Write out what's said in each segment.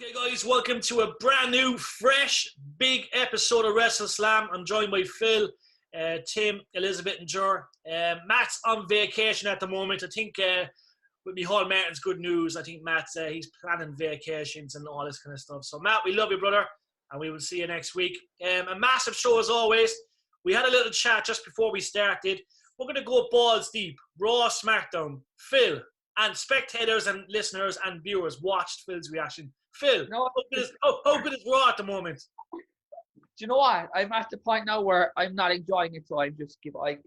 Okay, guys, welcome to a brand new, fresh, big episode of WrestleSlam. I'm joined by Phil, Tim, Elizabeth, and Ger. Matt's on vacation at the moment. I think with me, Hall Martin's good news. I think Matt's he's planning vacations and all this kind of stuff. So, Matt, we love you, brother, and we will see you next week. A massive show as always. We had a little chat just before we started. We're going to go balls deep. Raw Smackdown. Phil, and spectators and listeners and viewers watched Phil's reaction. Phil, no, how good is Raw at the moment? Do you know what? I'm at the point now where I'm not enjoying it, so I'm just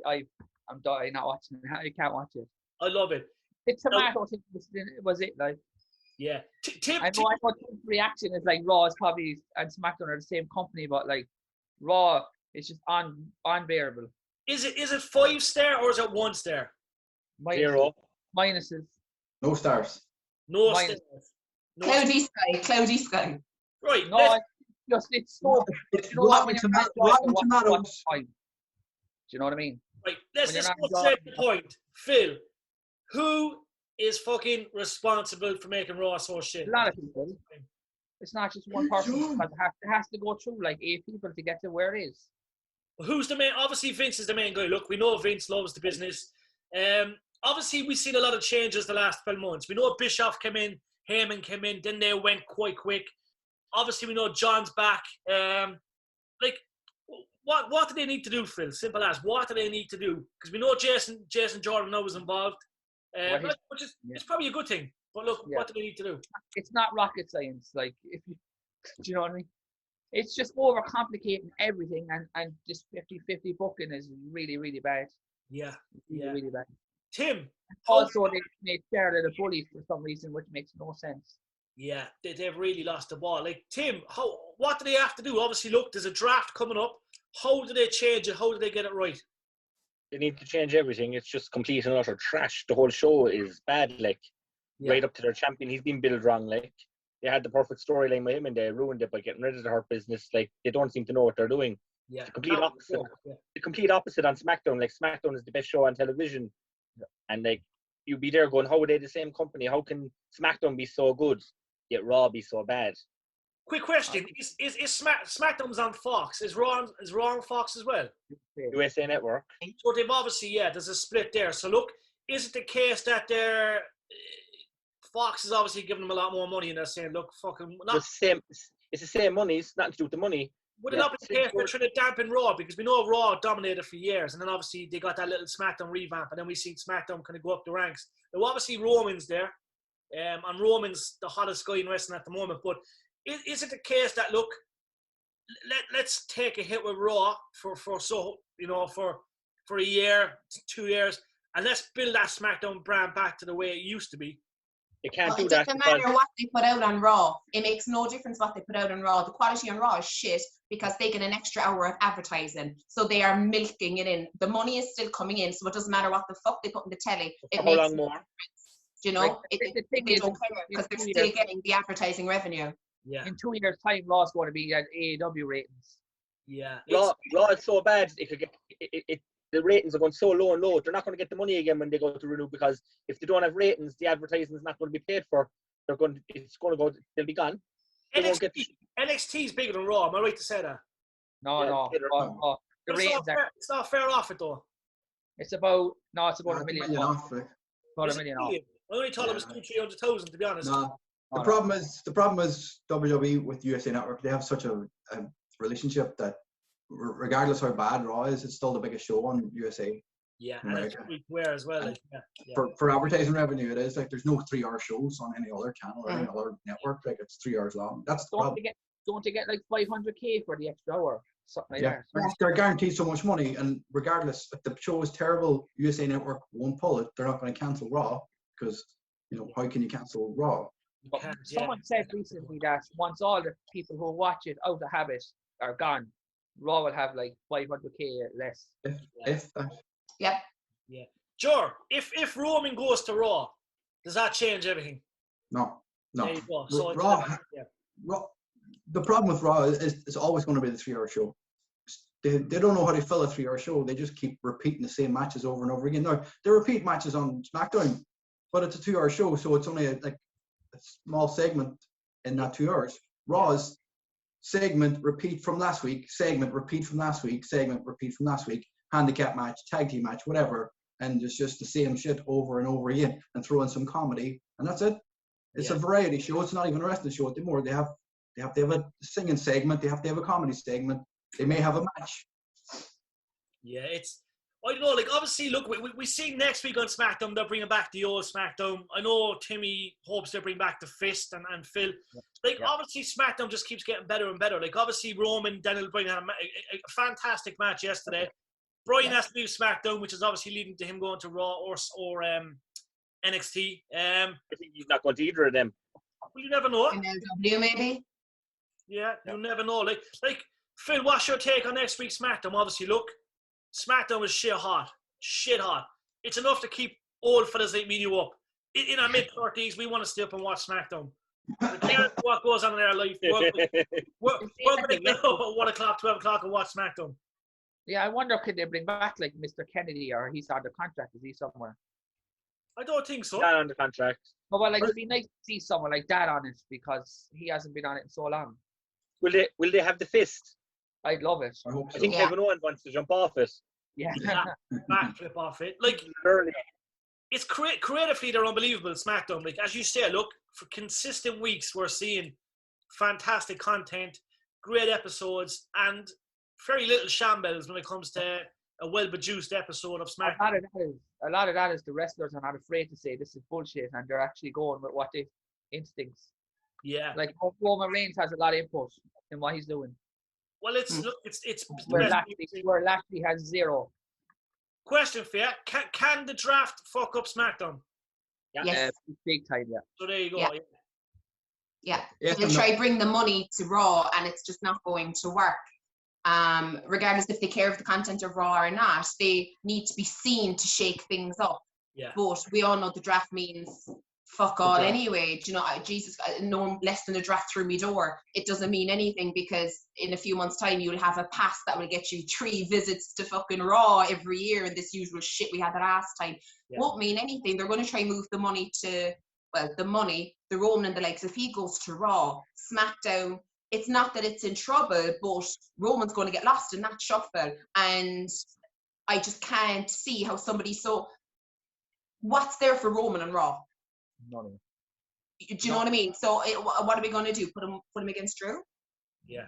I'm dying not watching it. I can't watch it. I love it. The tomato thing was it, like. Yeah. I know Tim's reaction is like Raw is probably and SmackDown are the same company, but like Raw is just unbearable. Is it 5-star or is it 1-star? Zero. Minuses. No stars. No stars. No Cloudy sky. Right. No, it's so. It's you know what, rotten tomatoes. tomatoes. Do you know what I mean? Right. Let's When just you're go not straight to the point. Phil, who is fucking responsible for making Raw so shit? A lot of people. It's not just one person. But it has to go through like 8 people to get to where it is. Who's the main? Obviously, Vince is the main guy. Look, we know Vince loves the business. Obviously, we've seen a lot of changes the last 12 months. We know Bischoff came in, Heyman came in, then they went quite quick. Obviously, we know John's back. What do they need to do, Phil? Simple as, what do they need to do? Because we know Jason Jordan now is involved, which is it's probably a good thing. But look, what do they need to do? It's not rocket science. Like, do you know what I mean? It's just overcomplicating everything, and this 50-50 booking is really, really bad. Yeah, really bad. Tim. Also, they made Charlotte a bully for some reason, which makes no sense. Yeah, they've really lost the ball. Like, Tim, what do they have to do? Obviously, look, there's a draft coming up. How do they change it? How do they get it right? They need to change everything. It's just complete and utter trash. The whole show is bad, right up to their champion. He's been built wrong, They had the perfect storyline with him and they ruined it by getting rid of the Hurt Business. They don't seem to know what they're doing. Yeah. The complete opposite. The complete opposite on SmackDown. SmackDown is the best show on television. Yeah. And you'd be there going, how are they the same company? How can SmackDown be so good, yet Raw be so bad? Quick question: Is SmackDown's on Fox? Is Raw on Fox as well? USA Network. So they've obviously there's a split there. So look, is it the case that Fox is obviously giving them a lot more money and they're saying, look, fucking it's the same money. It's nothing to do with the money. Would it not be the case they're trying to dampen Raw? Because we know Raw dominated for years, and then obviously they got that little SmackDown revamp, and then we've seen SmackDown kind of go up the ranks. Now, obviously, Roman's there, and Roman's the hottest guy in wrestling at the moment. But is it the case that, look, let's take a hit with Raw for a year, 2 years, and let's build that SmackDown brand back to the way it used to be? It can't do It that. doesn't matter what they put out on Raw. It makes no difference what they put out on Raw. The quality on Raw is shit because they get an extra hour of advertising. So they are milking it in. The money is still coming in, so it doesn't matter what the fuck they put in the telly. It How makes long no more? difference. You know? They don't care because they're still getting the advertising revenue. Yeah. In 2 years' time, Raw's going to be at AEW ratings. Yeah. Raw is so bad. It could get the ratings are going so low and low. They're not going to get the money again when they go to renew, because if they don't have ratings, the advertising is not going to be paid for. They'll be gone. NXT is bigger than Raw. Am I right to say that? No. The ratings it's not fair off it though. It's about $1 million. Off, About $1 million off. I only thought it was 200,000-300,000 to be honest. No. The problem is WWE with USA Network, they have such a relationship that regardless how bad Raw is, it's still the biggest show on USA. Yeah, and it's weekwear as well. For advertising revenue, it is there's no 3-hour shows on any other channel or any other network. It's 3 hours long. That's the problem. Don't they get like $500K for the extra hour? Something like that. They're guaranteed so much money, and regardless, if the show is terrible, USA Network won't pull it. They're not going to cancel Raw because how can you cancel Raw? Someone said recently that once all the people who watch it out of habit are gone, Raw will have like $500K less. If that. Yep. Yeah. Sure. If Roman goes to Raw, does that change everything? No. There you go. So Raw, the problem with Raw is it's always going to be the 3-hour show. They don't know how to fill a 3-hour show. They just keep repeating the same matches over and over again. Now, they repeat matches on SmackDown, but it's a 2-hour show, so it's only a small segment in that 2 hours. Raw's segment, repeat from last week, segment, repeat from last week, segment, repeat from last week, handicap match, tag team match, whatever. And it's just the same shit over and over again and throw in some comedy. And that's it. It's a variety show. It's not even a wrestling show anymore. They have to have a singing segment. They have to have a comedy segment. They may have a match. Yeah, I don't know, like, obviously, look, we see next week on SmackDown, they're bringing back the old SmackDown. I know Timmy hopes they bring back the Fist and Phil. Like, obviously, SmackDown just keeps getting better and better. Like, obviously, Roman, Daniel Bryan had a fantastic match yesterday. Bryan has to leave SmackDown, which is obviously leading to him going to Raw or NXT. I think he's not going to either of them. Well, you never know. NLW maybe. Yeah, you never know. Like, Phil, what's your take on next week's SmackDown? Obviously, look, SmackDown was shit hot. It's enough to keep old fellas like me and you up. In our mid-30s, we want to stay up and watch SmackDown. What goes on in our life. We're going to get up at 1 o'clock, 12 o'clock and watch SmackDown. Yeah, I wonder, could they bring back like Mr. Kennedy, or he's under contract? Is he somewhere? I don't think so. Not under contract. Oh, well, like, it'd be nice to see someone like that on it, because he hasn't been on it in so long. Will they have the Fist? I'd love it. I hope so. I think Kevin Owens wants to jump off it. Yeah. Backflip off it. Like, it's creatively, they're unbelievable, SmackDown. Like, as you say, look, for consistent weeks, we're seeing fantastic content, great episodes, and very little shambles when it comes to a well-produced episode of SmackDown. A lot of that is the wrestlers are not afraid to say this is bullshit, and they're actually going with what they instincts. Yeah. Like, Roman Reigns has a lot of input in what he's doing. Well, it's Where Lashley has zero. Question for you: Can the draft fuck up SmackDown? Yeah. Yes. Big time, yeah. So there you go. Yeah. Yes, They'll try bring the money to Raw, and it's just not going to work. Regardless if they care of the content of Raw or not, they need to be seen to shake things up. Yeah. But we all know the draft means fuck all anyway. Do you know, Jesus, no less than a draft through me door. It doesn't mean anything, because in a few months' time you'll have a pass that will get you 3 visits to fucking Raw every year, and this usual shit we had the last time. Won't mean anything. They're going to try and move the money to, well, the Roman and the likes. If he goes to Raw, SmackDown, it's not that it's in trouble, but Roman's going to get lost in that shuffle. And I just can't see how somebody what's there for Roman and Raw? Money. Do you know what I mean? So what are we going to do? Put him against Drew? Yeah.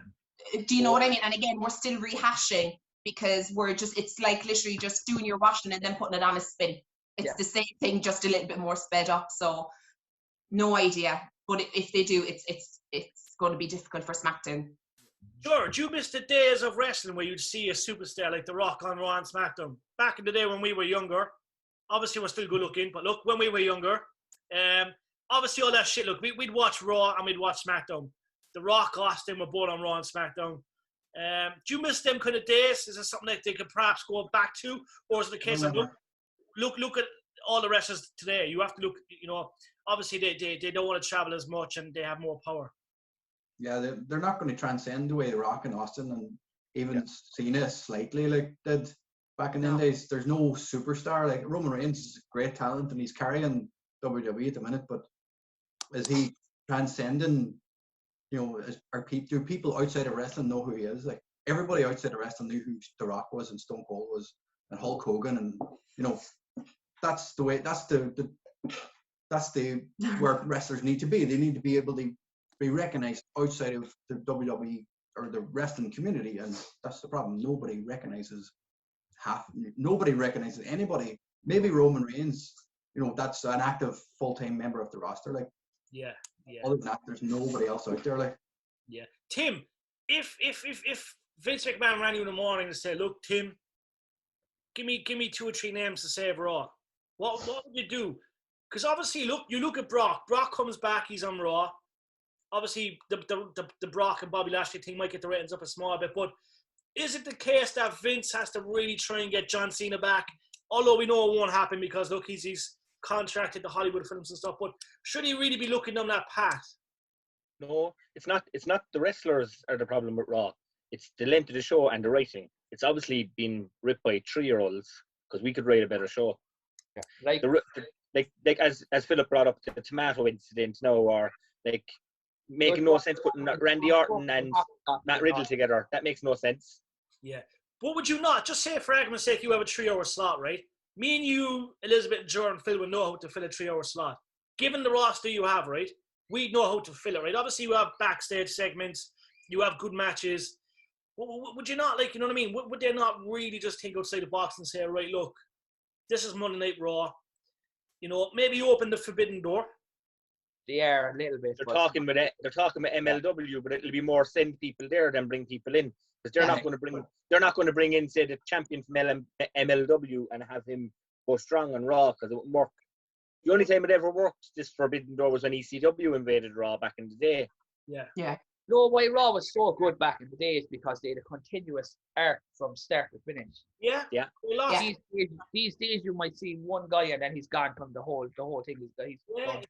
Do you know what I mean? And again, we're still rehashing, because it's like literally just doing your washing and then putting it on a spin. It's the same thing, just a little bit more sped up. So no idea. But if they do, it's going to be difficult for SmackDown. George, you missed the days of wrestling where you'd see a superstar like The Rock on Raw and SmackDown. Back in the day when we were younger, obviously we're still good looking, but look, when we were younger, obviously all that shit, look, we'd watch Raw and we'd watch SmackDown. The Rock, Austin were both on Raw and SmackDown. Do you miss them kind of days? Is there something that they could perhaps go back to? Or is it the case of, look at all the wrestlers today? You have to look, obviously they don't want to travel as much and they have more power. Yeah, they're not going to transcend the way The Rock and Austin and even Cena slightly like did back in the days. There's no superstar. Like, Roman Reigns is a great talent and he's carrying WWE at the minute, but is he transcending, do people outside of wrestling know who he is? Like, everybody outside of wrestling knew who The Rock was and Stone Cold was and Hulk Hogan, and that's the way, that's the where wrestlers need to be. They need to be able to be recognized outside of the WWE or the wrestling community, and that's the problem. Nobody recognizes anybody. Maybe Roman Reigns, that's an active full-time member of the roster. Like, other than that, there's nobody else out there. Like, Tim, if Vince McMahon ran you in the morning and said, "Look, Tim, give me 2 or 3 names to save Raw," what would you do? Because obviously, you look at Brock. Brock comes back, he's on Raw. Obviously, the Brock and Bobby Lashley thing might get the ratings up a small bit, but is it the case that Vince has to really try and get John Cena back? Although we know it won't happen because, look, he's contracted to Hollywood films and stuff, but should he really be looking down that path? No, it's not. It's not the wrestlers are the problem with Raw. It's the length of the show and the writing. It's obviously been ripped by 3-year-olds because we could write a better show. Yeah. Like as Philip brought up the tomato incident now, or like making no sense putting Randy Orton and Matt Riddle together. That makes no sense. Yeah. But would you not, just say for argument's sake, you have a 3-hour slot, right? Me and you, Elizabeth, and Ger and Phil would know how to fill a 3-hour slot. Given the roster you have, right? We know how to fill it, right? Obviously, you have backstage segments. You have good matches. Would you not, like, you know what I mean? Would they not really just think outside the box and say, right, look, this is Monday Night Raw. You know, maybe open the forbidden door. They are a little bit. They're talking with MLW, but it'll be more send people there than bring people in, because they're not going to bring in, say, the champion from MLW and have him go strong on Raw, because it wouldn't work. The only time it ever worked, this forbidden door, was when ECW invaded Raw back in the day. Yeah. No, why Raw was so good back in the days, because they had a continuous arc from start to finish. Yeah. These days you might see one guy and then he's gone from the whole thing. He's gone.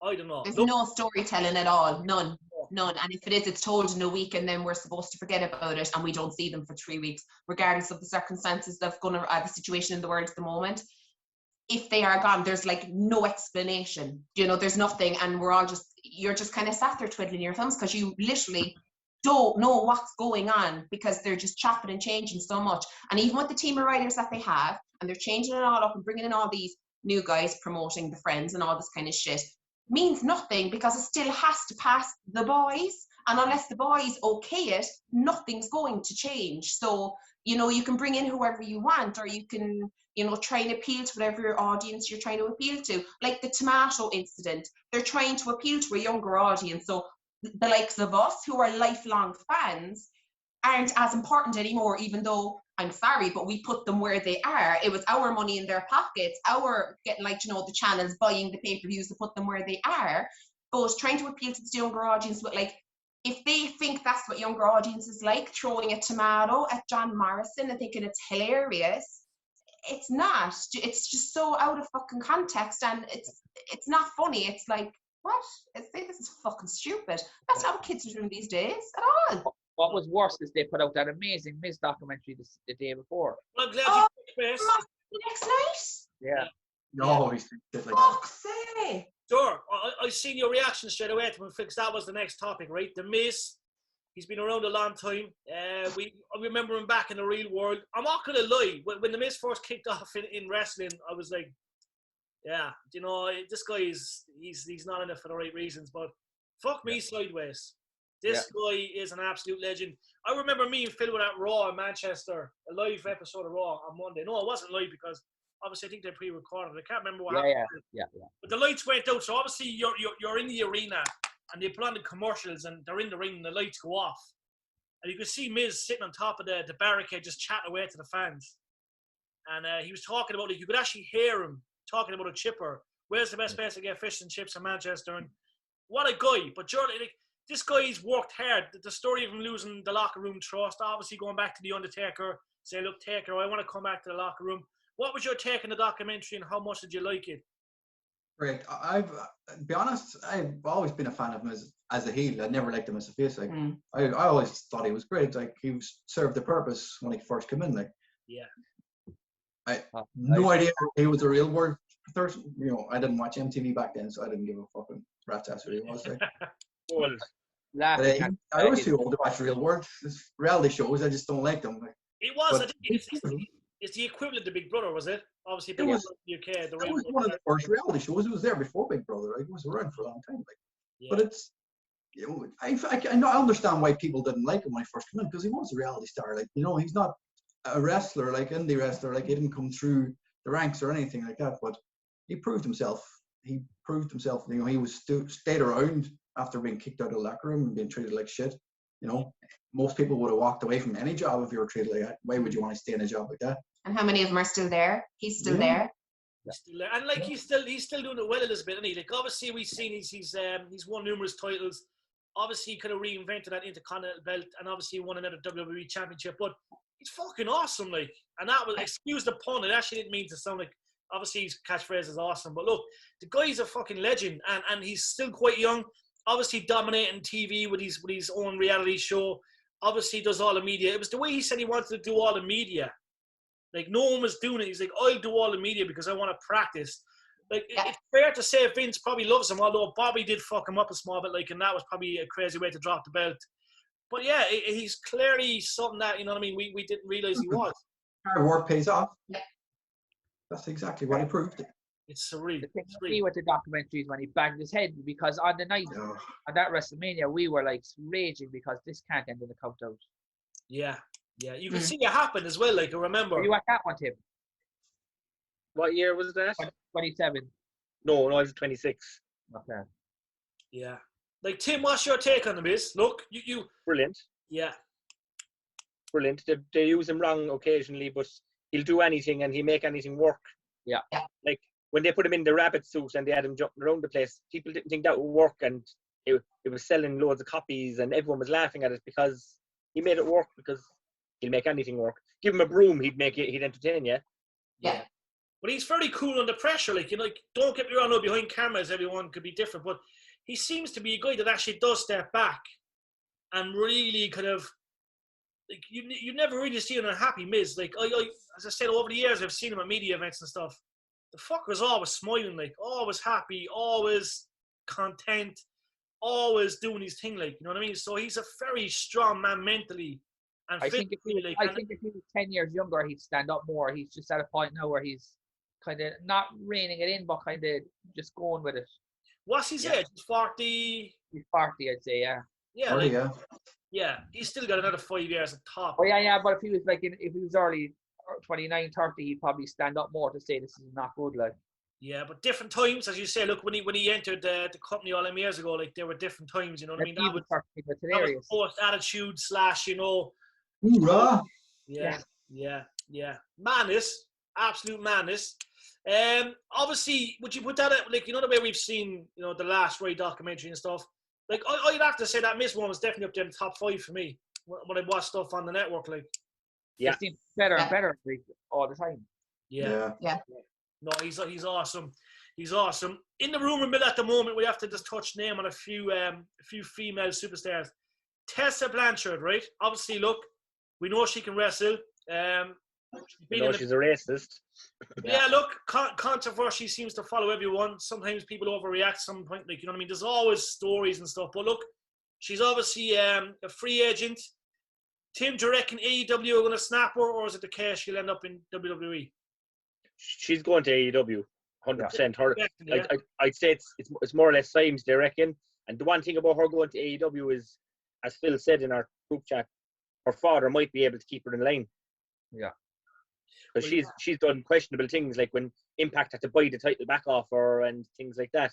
I don't know. There's no storytelling at all. None. And if it is, it's told in a week, and then we're supposed to forget about it, and we don't see them for 3 weeks, regardless of the circumstances that's going to the situation in the world at the moment. If they are gone, there's like no explanation. You know, there's nothing, and you're just kind of sat there twiddling your thumbs, because you literally don't know what's going on, because they're just chopping and changing so much. And even with the team of writers that they have, and they're changing it all up and bringing in all these new guys promoting the friends and all this kind of shit, means nothing, because it still has to pass the boys, and unless the boys okay it, nothing's going to change. So, you know, you can bring in whoever you want, or you can, you know, try and appeal to whatever audience you're trying to appeal to. Like the tomato incident, they're trying to appeal to a younger audience, so the likes of us who are lifelong fans aren't as important anymore, even though, I'm sorry, but we put them where they are. It was our money in their pockets, our getting, like, you know, the channels, buying the pay-per-views to put them where they are. But trying to appeal to the younger audience with, like, if they think that's what younger audiences like, throwing a tomato at John Morrison and thinking it's hilarious, it's not. It's just so out of fucking context, and it's not funny. It's like, what? This is fucking stupid. That's not what kids are doing these days at all. What was worse is they put out that amazing Miz documentary the day before. I'm glad you picked this. The next night? Yeah. No, he's shit like that. Fuck's sake. Sure. I've seen your reaction straight away to him, because that was the next topic, right? The Miz. He's been around a long time. I remember him back in the real world. I'm not going to lie. When the Miz first kicked off in wrestling, I was like, yeah, you know, this guy he's not in it for the right reasons, but fuck me sideways. This guy is an absolute legend. I remember me and Phil were at Raw in Manchester, a live episode of Raw on Monday. No, it wasn't live, because obviously I think they pre-recorded. I can't remember what happened. Yeah. But the lights went out, so obviously you're in the arena, and they put on the commercials, and they're in the ring, and the lights go off. And you could see Miz sitting on top of the barricade, just chatting away to the fans. And he was talking about, like, you could actually hear him talking about a chipper. Where's the best place to get fish and chips in Manchester? And what a guy. But Jordan, like, this guy's worked hard. The story of him losing the locker room trust, obviously going back to The Undertaker, say, look, Taker, I want to come back to the locker room. What was your take on the documentary, and how much did you like it? Great. To be honest, I've always been a fan of him as a heel. I never liked him as a face. Like, I always thought he was great. Like, he served the purpose when he first came in. Like, yeah. I no idea he was a real world person. You know, I didn't watch MTV back then, so I didn't give a fucking rat's ass who he was. Like. I was too old to watch real world. Reality shows, I just don't like them. Like, it was. I think it's the equivalent to Big Brother, was it? Obviously, Big Brother in the UK. It was one of the first reality shows. It was there before Big Brother. Like, it was around for a long time. Like, but it's, you know, I understand why people didn't like him when he first came in, because he was a reality star. Like, you know, he's not a wrestler, like indie wrestler. Like, he didn't come through the ranks or anything like that. But he proved himself. You know, he was stayed around after being kicked out of the locker room and being treated like shit. You know, most people would have walked away from any job if you were treated like that. Why would you want to stay in a job like that? And how many of them are still there? He's still there. He's still there. And like, he's still doing it well, Elizabeth, isn't he? Like, obviously we've seen he's won numerous titles. Obviously he could have reinvented that Intercontinental belt, and obviously he won another WWE championship. But he's fucking awesome, like. And that was, excuse the pun, it actually didn't mean to sound like, obviously his catchphrase is awesome. But look, the guy's a fucking legend, and he's still quite young. Obviously dominating TV with his own reality show. Obviously does all the media. It was the way he said he wanted to do all the media. Like, no one was doing it. He's like, I'll do all the media because I want to practice. Like, it's fair to say Vince probably loves him, although Bobby did fuck him up a small bit, like, and that was probably a crazy way to drop the belt. But yeah, he's clearly something that, you know what I mean, we didn't realise he was. Hard work pays off. Yeah. That's exactly what he proved. It's surreal. The thing with me with the documentaries when he banged his head, because on the night on that WrestleMania, we were like raging because this can't end in a count out. Yeah, yeah. You can see it happen as well, like, I remember. Were you at that one, Tim? What year was that? 27. No, I was 26. Okay. Yeah. Like, Tim, what's your take on the Miz? Look, you... Brilliant. Yeah. Brilliant. They use him wrong occasionally, but he'll do anything and he'll make anything work. Yeah. Like, when they put him in the rabbit suit and they had him jumping around the place, people didn't think that would work, and it was selling loads of copies and everyone was laughing at it because he made it work, because he'll make anything work. Give him a broom, he'd entertain you. Yeah. But he's very cool under pressure. Like, you know, like, don't get me wrong, behind cameras, everyone could be different, but he seems to be a guy that actually does step back and really kind of, like, you never really see an unhappy Miz. Like, I as I said, over the years, I've seen him at media events and stuff. The fucker's always smiling, like, always happy, always content, always doing his thing, like, you know what I mean? So he's a very strong man mentally and physically. I think if he was 10 years younger, he'd stand up more. He's just at a point now where he's kind of not reining it in, but kind of just going with it. What's his age? 40? He's 40, I'd say, yeah. Yeah, like, yeah. He's still got another 5 years at top. Oh, yeah, but if he was if he was early 29, 30, he'd probably stand up more to say this is not good, like. Yeah, but different times, as you say. Look, when he entered the company all them years ago, like, there were different times. You know what I mean? That was hilarious. Attitude / you know. Hoorah! Yeah. Madness, absolute madness. Obviously, would you put that at, like, you know, the way we've seen, you know, the last Ray documentary and stuff? Like, I'd have to say that Miz one was definitely up there in the top 5 for me when I watch stuff on the network, like. Yeah. It seems better and better, like, all the time. Yeah. No, he's awesome. He's awesome. In the rumor mill at the moment, we have to just touch name on a few female superstars. Tessa Blanchard, right? Obviously, look, we know she can wrestle. She's a racist. Yeah, look, controversy seems to follow everyone. Sometimes people overreact. Some point, like, you know what I mean. There's always stories and stuff. But look, she's obviously a free agent. Tim, do you reckon AEW are going to snap her, or is it the case she'll end up in WWE? She's going to AEW, 100%. Her, yeah. I'd say it's more or less times, they reckon. And the one thing about her going to AEW is, as Phil said in our group chat, her father might be able to keep her in line. Yeah. Because she's done questionable things, like when Impact had to buy the title back off her and things like that.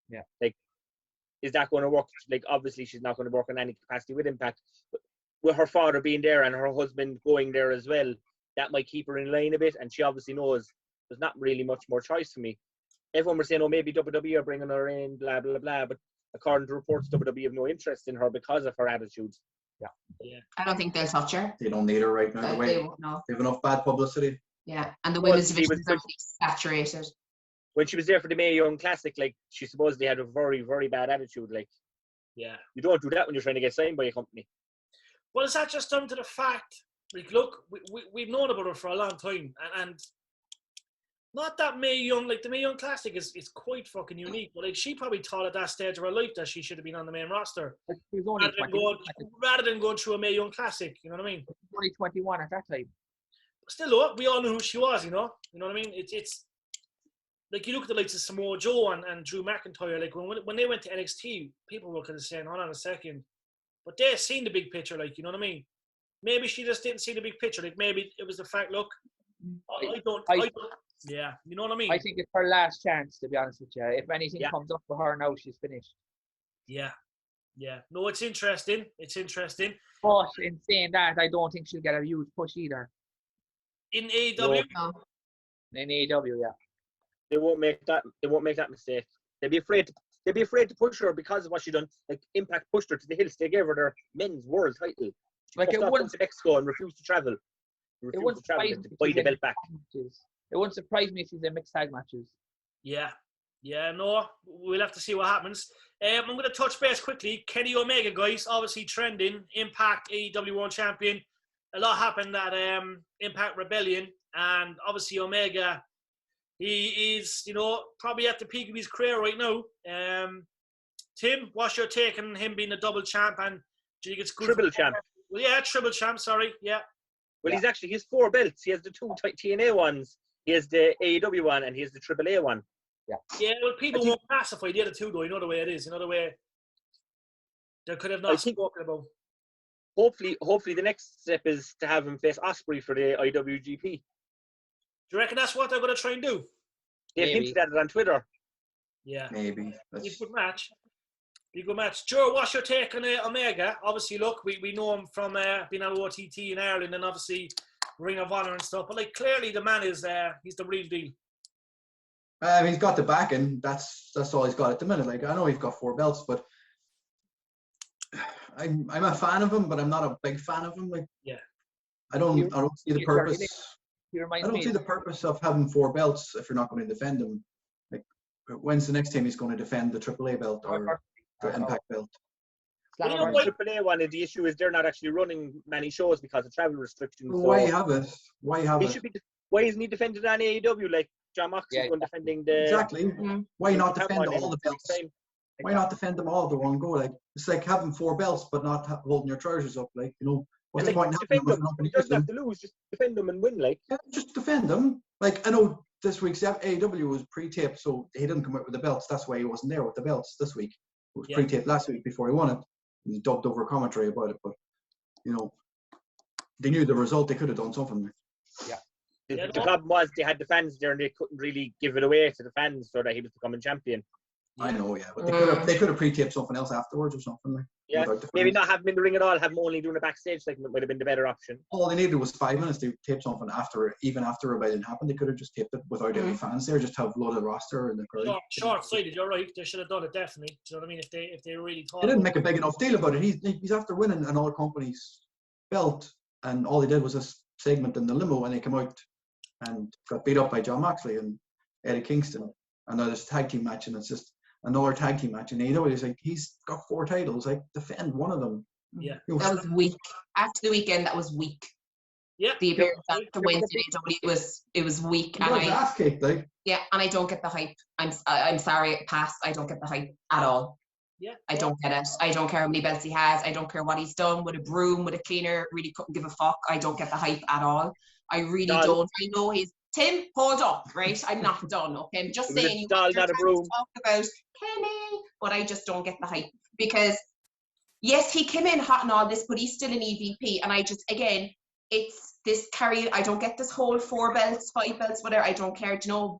Yeah. Like, is that going to work? Like, obviously she's not going to work in any capacity with Impact. But with her father being there and her husband going there as well, that might keep her in line a bit. And she obviously knows there's not really much more choice for me. Everyone was saying, oh, maybe WWE are bringing her in, blah, blah, blah. But according to reports, WWE have no interest in her because of her attitude. Yeah. I don't think they'll touch her. They don't need her right now. They won't, no. They have enough bad publicity. Yeah, and the women's division is absolutely saturated. When she was there for the Mae Young Classic, like, she supposedly had a very, very bad attitude. Like, yeah, you don't do that when you're trying to get signed by a company. Well, is that just down to the fact, like, look, we've known about her for a long time, and not that Mae Young, like, the Mae Young Classic is quite fucking unique, but, like, she probably thought at that stage of her life that she should have been on the main roster rather than going through a Mae Young Classic, you know what I mean? 2021 at that time. Still, though, we all knew who she was, you know what I mean? It's like, you look at the likes of Samoa Joe and Drew McIntyre, like, when they went to NXT, people were kind of saying, hold on a second, but they seen the big picture, like, you know what I mean? Maybe she just didn't see the big picture, like, maybe it was the fact, look, I don't, yeah, you know what I mean? I think it's her last chance, to be honest with you. If anything comes up for her now, she's finished. Yeah. No, it's interesting. But in saying that, I don't think she'll get a huge push either. In AEW? No. In AEW, yeah. They won't make that mistake. They'd be afraid to push her because of what she done. Like, Impact pushed her to the hills. They gave her their men's world title. Like, it wouldn't to Mexico and refused to travel. It wouldn't surprise me to buy the belt back. It wouldn't surprise me if she's in mixed tag matches. Yeah, no, we'll have to see what happens. I'm going to touch base quickly. Kenny Omega, guys, obviously trending. Impact AEW World Champion. A lot happened at Impact Rebellion, and obviously Omega, He is, probably at the peak of his career right now. Tim, what's your take on him being a double champ? And do you think it's good? Triple champ. Well, yeah, triple champ. Sorry, yeah. Well, he has 4 belts. He has the 2 TNA ones. He has the AEW one, and he has the AAA one. Yeah. Yeah. Well, people won't classify the other two, though. You know the way it is. You know the way they could have not spoken about. Hopefully, the next step is to have him face Ospreay for the IWGP. Do you reckon that's what they're going to try and do? They've hinted at it on Twitter. Yeah. Maybe. Be a good match. Ger, what's your take on Omega? Obviously, look, we know him from being on OTT in Ireland and obviously Ring of Honor and stuff. But clearly, the man is he's the real deal. He's got the backing. That's all he's got at the minute. I know he's got 4 belts, but I'm a fan of him, but I'm not a big fan of him. I don't see the purpose. I don't see the purpose of having 4 belts if you're not going to defend them. When's the next time he's going to defend the AAA belt or the Impact belt? The AAA one, the issue is they're not actually running many shows because of travel restrictions. So why have it? Why isn't he defended on AEW like John Moxley's going defending the... Exactly. Why not defend all the belts? Why not defend them all at the one go? It's like having 4 belts but not holding your trousers up. What's the point in having them if you're not going to use them? To lose, just defend them and win. Yeah, just defend them. I know this week's AEW was pre-taped, so he didn't come out with the belts. That's why he wasn't there with the belts this week. It was pre-taped last week before he won it. He dubbed over commentary about it, but they knew the result. They could have done something. Yeah. The problem was they had the fans there and they couldn't really give it away to the fans so that he was becoming champion. I know, yeah, but they could have pre-taped something else afterwards or something. Maybe not have him in the ring at all. Have him only doing a backstage segment would have been the better option. All they needed was 5 minutes to tape something even after Rebellion happened. They could have just taped it without any fans there. Just have a load of roster and the crowd. Short-sighted. You're right. They should have done it definitely. Do you know what I mean? If they really thought. They didn't make a big enough deal about it. He's after winning an all company's belt, and all he did was a segment in the limo when they came out and got beat up by John Moxley and Eddie Kingston. And now there's a tag team match, and it's just another tag team match. And he's got 4 titles. Defend one of them. Yeah. That was weak. After the weekend, that was weak. Yeah. The appearance after Wednesday it was weak. And I don't get the hype. I'm sorry, pass. I don't get the hype at all. Yeah. I don't get it. I don't care how many belts he has. I don't care what he's done with a broom, with a cleaner. Really couldn't give a fuck. I don't get the hype at all. I really don't. I know he's Tim, hold up, right? I'm not done, okay? I'm just saying you talk about Kenny, but I just don't get the hype because yes, he came in hot and all this, but he's still an EVP, and I just it's this carry. I don't get this whole 4 belts, 5 belts, whatever. I don't care.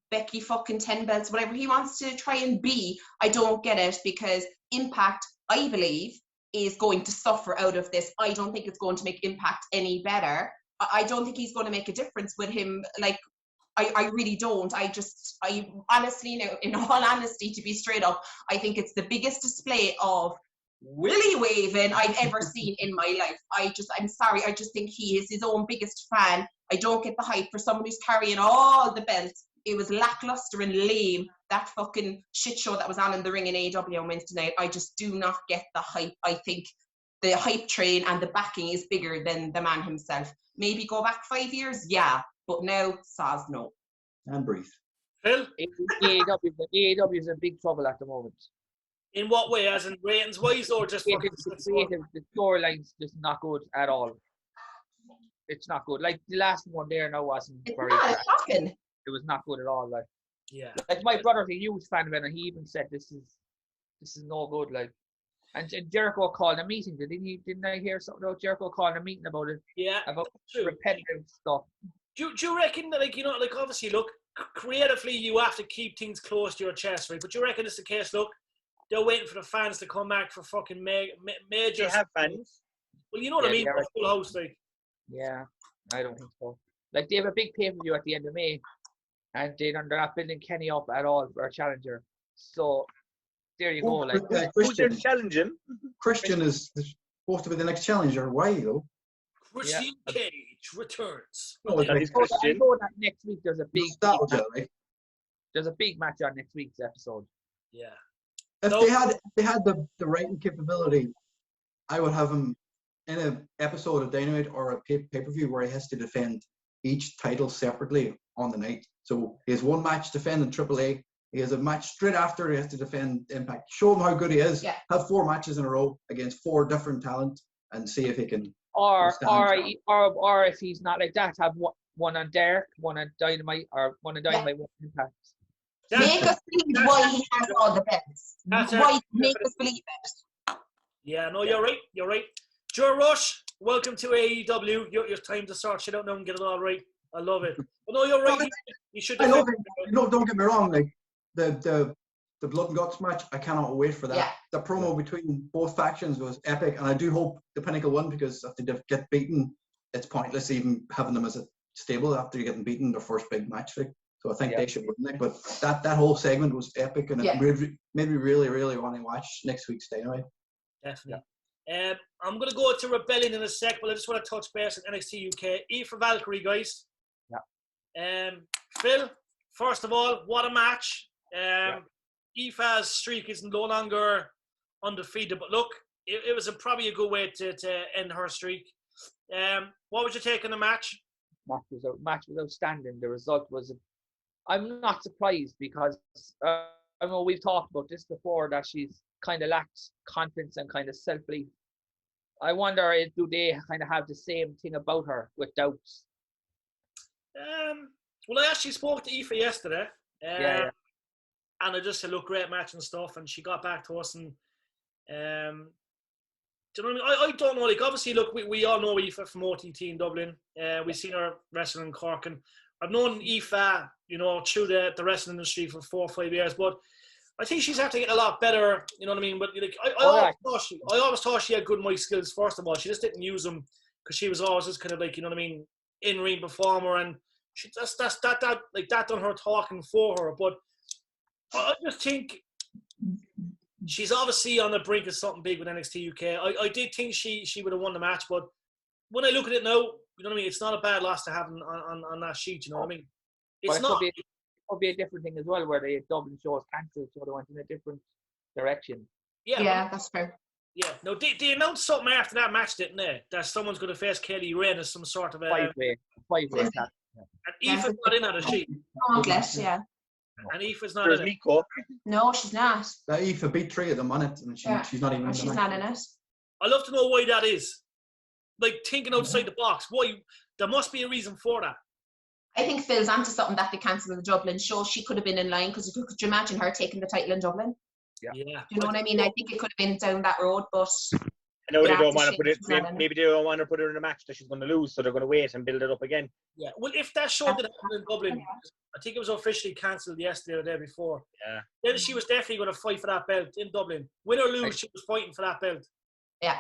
Becky fucking 10 belts, whatever he wants to try and be. I don't get it because Impact, I believe, is going to suffer out of this. I don't think it's going to make Impact any better. I don't think he's going to make a difference with him. I really don't. I honestly, in all honesty, to be straight up, I think it's the biggest display of willy waving I've ever seen in my life. I'm sorry. I just think he is his own biggest fan. I don't get the hype for someone who's carrying all the belts. It was lackluster and lame. That fucking shit show that was on in the ring in AEW on Wednesday night. I just do not get the hype. I think the hype train and the backing is bigger than the man himself. Maybe go back 5 years, yeah. But now, Saz, no. And breathe. Phil? AEW is in big trouble at the moment. In what way? As in ratings-wise or just... The storyline's just not good at all. It's not good. The last one there now wasn't very good. It was not good at all. Yeah. My brother's a huge fan of it, and he even said this is no good. And Jericho called a meeting. Didn't I hear something about Jericho calling a meeting about it? Yeah. About repetitive stuff. Do you reckon that, obviously, look, creatively, you have to keep things close to your chest, right? But do you reckon it's the case, look, they're waiting for the fans to come back for fucking major... They have fans. Well, you know what I mean? Full house, Yeah, I don't think so. They have a big pay-per-view at the end of May, and they're not building Kenny up at all for a challenger. So, there you go. Who's their challenging? Christian is supposed to be the next challenger. Why, though? Christian Cage returns. I know that next week there's a big there's a big match on next week's episode. Yeah. If they had the writing capability, I would have him in an episode of Dynamite or a pay-per-view where he has to defend each title separately on the night. So he has one match defending AAA. He has a match straight after he has to defend Impact. Show him how good he is. Yeah. Have 4 matches in a row against 4 different talent and see if he can. Or if he's not like that, have one on Dark, one on Dynamite, or one on Dynamite, one on Impact. Make us believe why he has all the belts. Make us believe it. Yeah, no, you're right. You're right. Ger Rushe, welcome to AEW. Your time to sort shit out now and get it all right. I love it. But no, you're right. You should. I love it. No, don't get me wrong. Like the blood and guts match, I cannot wait for that. Yeah. The promo between both factions was epic, and I do hope the Pinnacle won, because if they get beaten, it's pointless even having them as a stable after you're getting beaten their first big match. Like, so I think they should win it. But that whole segment was epic, and it made me really, really want to watch next week's Dynamite. Definitely. I'm going to go to Rebellion in a sec, but I just want to touch base at NXT UK. E for Valkyrie, guys. Yeah. Phil, first of all, what a match. Aoife's streak is no longer undefeated, but look, it was probably a good way to end her streak. What would you take in the match? Match was outstanding. The result was, I'm not surprised, because I know we've talked about this before, that she's kind of lacks confidence and kind of self-belief. I wonder, do they kind of have the same thing about her with doubts? Well, I actually spoke to Aoife yesterday. And I just said, look, great match and stuff. And she got back to us. And do you know what I mean? I don't know. Like, obviously, look, we all know Aoife from OTT in Dublin. We've seen her wrestling in Cork. And I've known Aoife, you know, through the wrestling industry for 4 or 5 years. But I think she's had to get a lot better. You know what I mean? But like, I always thought she had good mic skills, first of all. She just didn't use them because she was always just kind of like, you know what I mean, in-ring performer. And she that done her talking for her. But I just think she's obviously on the brink of something big with NXT UK. I did think she would have won the match, but when I look at it now, you know what I mean, it's not a bad loss to have on that sheet, you know what I mean? It's not. It could be a different thing as well, where they had Dublin shows cancelled, so they went in a different direction. Yeah, that's fair. Yeah, no, they announced something after that match, didn't they? That someone's going to face Kelly Rain as some sort of a... Five-way. And Aoife's not in on the sheet. Yeah. And Aoife's not in it. No, she's not. Aoife beat 3 of them on it, and she's not even in She's not in it. I love to know why that is. Like, thinking outside the box. Why? There must be a reason for that. I think Phil's onto something that they cancelled the Dublin show. She could have been in line, because could you imagine her taking the title in Dublin? Yeah. Do you know what I mean? I think it could have been down that road, but I know they don't want to put it. Maybe they don't want to put her in a match that she's going to lose, so they're going to wait and build it up again. Yeah. Well, if that show did happen in Dublin, I think it was officially cancelled yesterday or the day before. Yeah. Then she was definitely going to fight for that belt in Dublin. Win or lose, she was fighting for that belt. Yeah.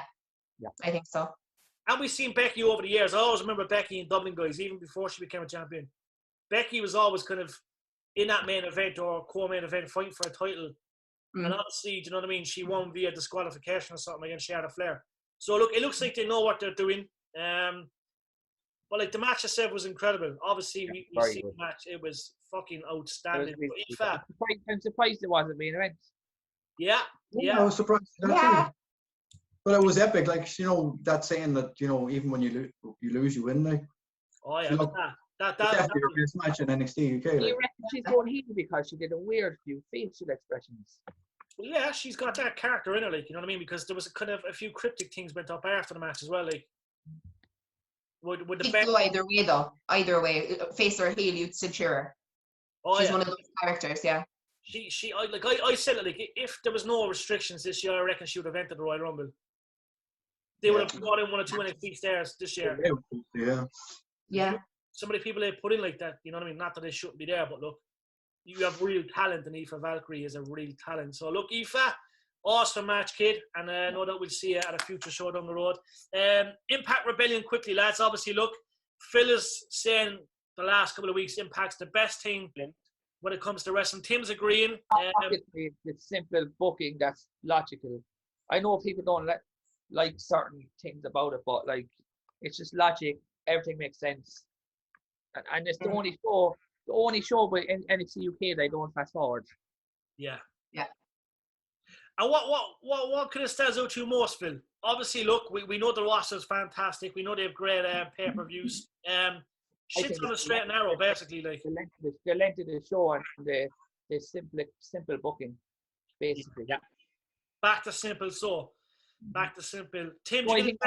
I think so. And we've seen Becky over the years. I always remember Becky in Dublin, guys, even before she became a champion. Becky was always kind of in that main event or co-main event fighting for a title. And obviously, do you know what I mean? She won via disqualification or something against Charlotte Flair. So, look, it looks like they know what they're doing. But, like, the match itself was incredible. Obviously, we see the match. It was fucking outstanding. I'm surprised it wasn't main event. Yeah. I was surprised at that too. But it was epic. Like, you know, that saying that, you know, even when you lose, you win. Like, oh, yeah. You know, That's your best match in NXT UK. Do you reckon she's going heel because she did a weird few facial expressions? Well, yeah, she's got that character in her, like, you know what I mean? Because there was kind of a few cryptic things went up after the match as well, like. Would the best... either way, though. Either way, face or heel, you'd still cheer her. Oh, she's one of those characters, yeah. I said it, like, if there was no restrictions this year, I reckon she would have entered the Royal Rumble. They would have brought in 1 or 2 NXT stars this year. Yeah. Some of the people they put in like that, you know what I mean? Not that they shouldn't be there, but look, you have real talent, and Aoife Valkyrie is a real talent. So look, Aoife, awesome match, kid, and I know that we'll see you at a future show down the road. Impact Rebellion quickly, lads. Obviously, look, Phil is saying the last couple of weeks Impact's the best thing when it comes to wrestling. Tim's agreeing. It's simple booking that's logical. I know people don't like certain things about it, but like it's just logic. Everything makes sense. And it's the only show by NXT UK they don't fast forward. Yeah. And what kind of stands out to you most, Phil? Obviously, look, we know the roster is fantastic. We know they have great pay-per-views. shit's on a straight and narrow, basically. Like the length of the show and the simple booking, basically. Yeah. Back to simple. So back to simple. Tim, The only thing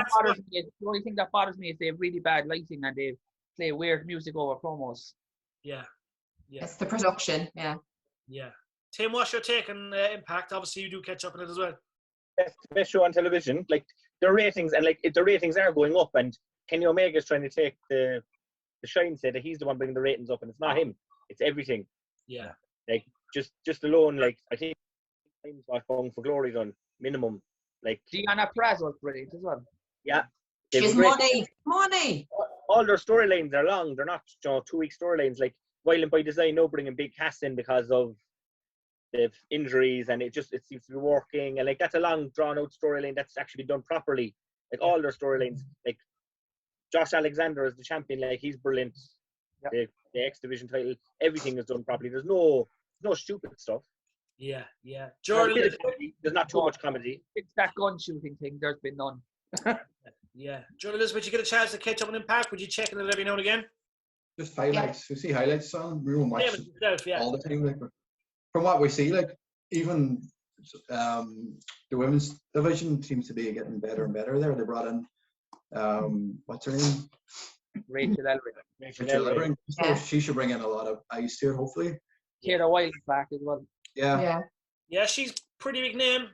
that bothers me is they have really bad lighting and they play weird music over promos. Yeah. It's the production. Yeah. Tim, what's your take on Impact? Obviously, you do catch up on it as well. Best show on television. Like the ratings and like the ratings are going up, and Kenny Omega's trying to take the shine, say that he's the one bringing the ratings up, and it's not him. It's everything. Yeah. Like just alone, like I think times what Going for Glory done minimum. Like Deanna Perez was brilliant as well. Yeah. She's money. All their storylines are long. They're not 2-week storylines. Like Violent by Design, no bringing big casts in because of the injuries, and it seems to be working. And like that's a long drawn out storyline that's actually done properly. Like all their storylines, like Josh Alexander is the champion. Like he's brilliant. The X Division title, everything is done properly. There's no stupid stuff. Yeah. There's not too much comedy. It's that gun shooting thing. There's been none. Yeah. Jordan Elizabeth, you get a chance to catch up on Impact? Would you check it every now and again? Just highlights. We see highlights on. We don't watch Yeah. all the time. Like, from what we see, like even the women's division seems to be getting better and better. There, they brought in what's her name? Rachel Ellering. So she should bring in a lot of ice here, hopefully. Kira Wilde back as well. Yeah. Yeah, she's pretty big name.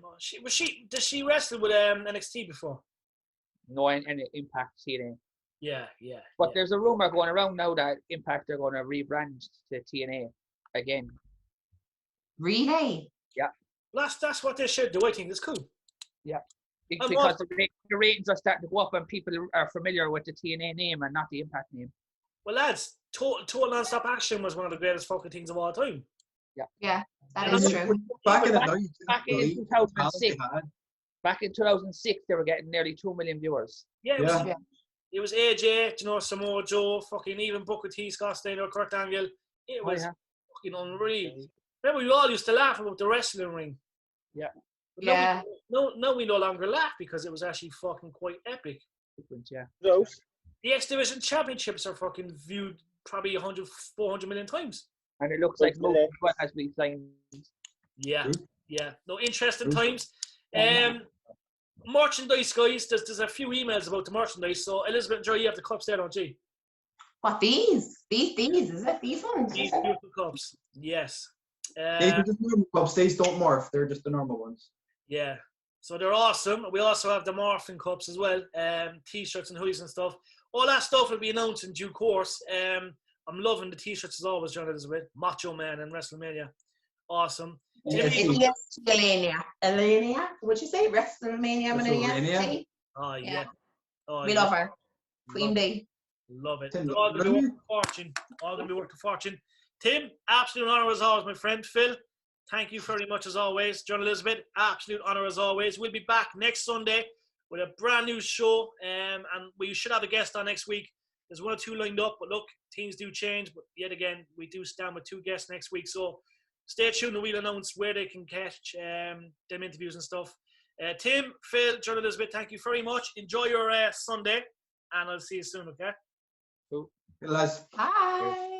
Does she wrestle with NXT before? No, and Impact TNA. Yeah. But there's a rumor going around now that Impact are going to rebrand to TNA again. Really? Yeah. That's what they should do. I think it's cool. Yeah. Because the ratings are starting to go up and people are familiar with the TNA name and not the Impact name. Well, lads, Total Non-Stop Action was one of the greatest fucking things of all time. Yeah, that is true. Back in 2006. Back in 2006, they were getting nearly 2 million viewers. Yeah, it was AJ, Samoa Joe, fucking even Booker T, Scott Steiner, Kurt Angle. It was fucking unreal. Remember, we all used to laugh about the wrestling ring. Yeah. But no, we no longer laugh because it was actually fucking quite epic. Yeah. The X Division Championships are fucking viewed probably 400 million times. And it looks like Mo has been signed. Yeah. No, interesting times. Merchandise, guys. There's a few emails about the merchandise. So, Elizabeth and Joe, you have the cups there, don't you? What, these? These, is it? These ones? These beautiful cups. Yes. They're just normal cups. These don't morph. They're just the normal ones. Yeah. So they're awesome. We also have the morphing cups as well. T-shirts and hoodies and stuff. All that stuff will be announced in due course. I'm loving the T-shirts as always, John Elizabeth. Macho Man and WrestleMania. Awesome. Elenia? What'd you say? WrestleMania with an ES? Oh, yeah. We love her. Queen Bee. Love it. All going to be worth a fortune. All going to be worth a fortune. Tim, absolute honor as always, my friend. Phil, thank you very much as always. John Elizabeth, absolute honor as always. We'll be back next Sunday with a brand new show, and we should have a guest on next week. There's 1 or 2 lined up, but look, things do change. But yet again, we do stand with 2 guests next week. So stay tuned and we'll announce where they can catch them interviews and stuff. Tim, Phil, John Elizabeth, thank you very much. Enjoy your Sunday, and I'll see you soon, okay? Cool. Good, lads. Bye.